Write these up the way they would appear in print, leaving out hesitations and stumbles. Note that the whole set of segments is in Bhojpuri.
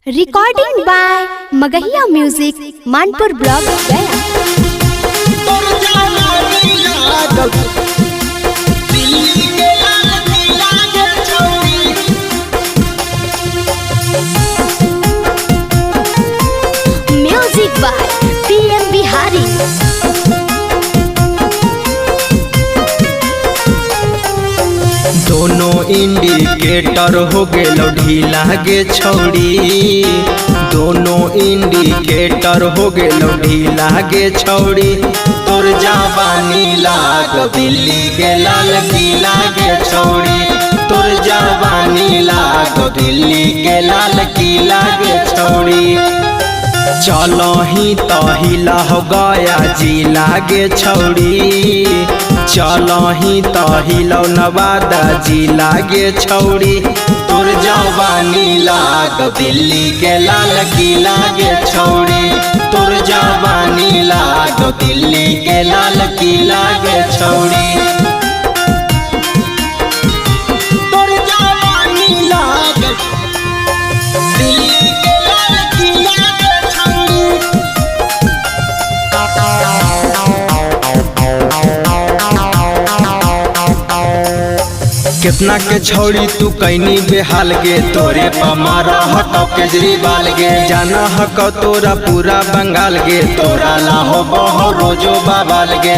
Recording by Magahiya music Manpur block Gaya. Music by PM Bihari. दोनों इंडिकेटर हो गेलो ढीला गे छौड़ी, दोनों इंडिकेटर हो गेलो ढीला गे छौड़ी। तोर जवानी लाग दिल्ली के लाल किला गे छौड़ी, तोर जवानी लाग दिल्ली के लाल किला गे छौड़ी। चलो ही तो हिला हो गया जिला गे छौड़ी, चलो ही तो हिलो नवादा जिला गे छौड़ी। तोर जवानी लाग दिल्ली के लाल किला गे छौड़ी, तोर जवानी लाग दिल्ली के लाल किला गे छौड़ी। तोर जवानी लाग दिल्ली के लाल किला गे छौड़ी। कितना के छौड़ी तू कैनी बेहाल गे, तोरे पमारा हटो केजरीवाल गे। जाना हक तोरा पूरा बंगाल गे, तोरा लाहो बहो रोजो बाबाल गे।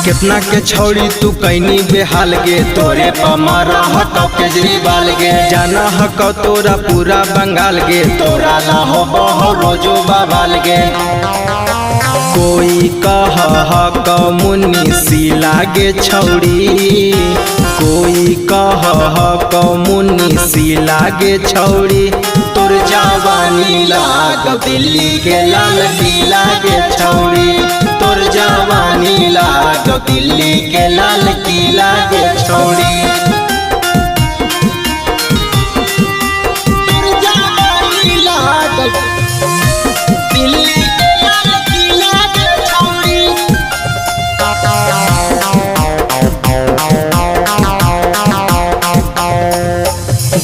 कितना के छौड़ी तू कैनी बेहाल गे, तोरे पमारा हटो केजरीवाल गे। जाना हक तोरा पूरा बंगाल गे, तोरा लाहो बहो रोजो बाबाल गे। कोई कह हक मुन्नी सिला गे छौड़ी, कोई कह हक मुन्नी सिला गे छौड़ी। तोर जवानी लाग दिल्ली के लाल किला गे छौड़ी, तोर जवानी लाग दिल्ली के लाल किला गे छौड़ी। तोर जवानी लाग दिल्ली के लाल किला गे छौड़ी।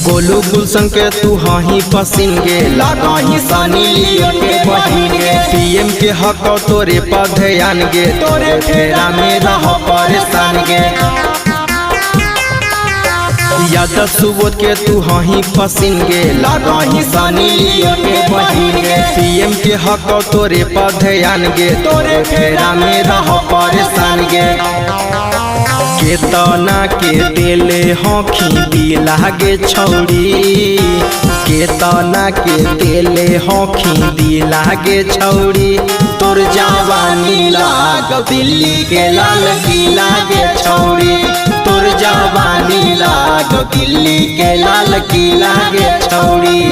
गोलू गुलशन के तू हाही पसीन गे, लागा ही सानी लियो के बहिन गे। पीएम के हक तोरे पर ध्यान गे, तोरे फेरा में रह परेशान गे। यादव सुबोध के तू हाही पसीन गे, लागा ही सानी लियो के बहिन गे। पीएम के हक तोरे पर ध्यान गे, तोरे फेरा में रह परेशान गे। केतना के तेले होखी दिला गे छौड़ी, केतना के तेले होखी दिला गे छौड़ी। तोर जवानी लाग दिल्ली के लाल किला गे छौड़ी, तोर जवानी लाग दिल्ली के लाल किला गे छौड़ी।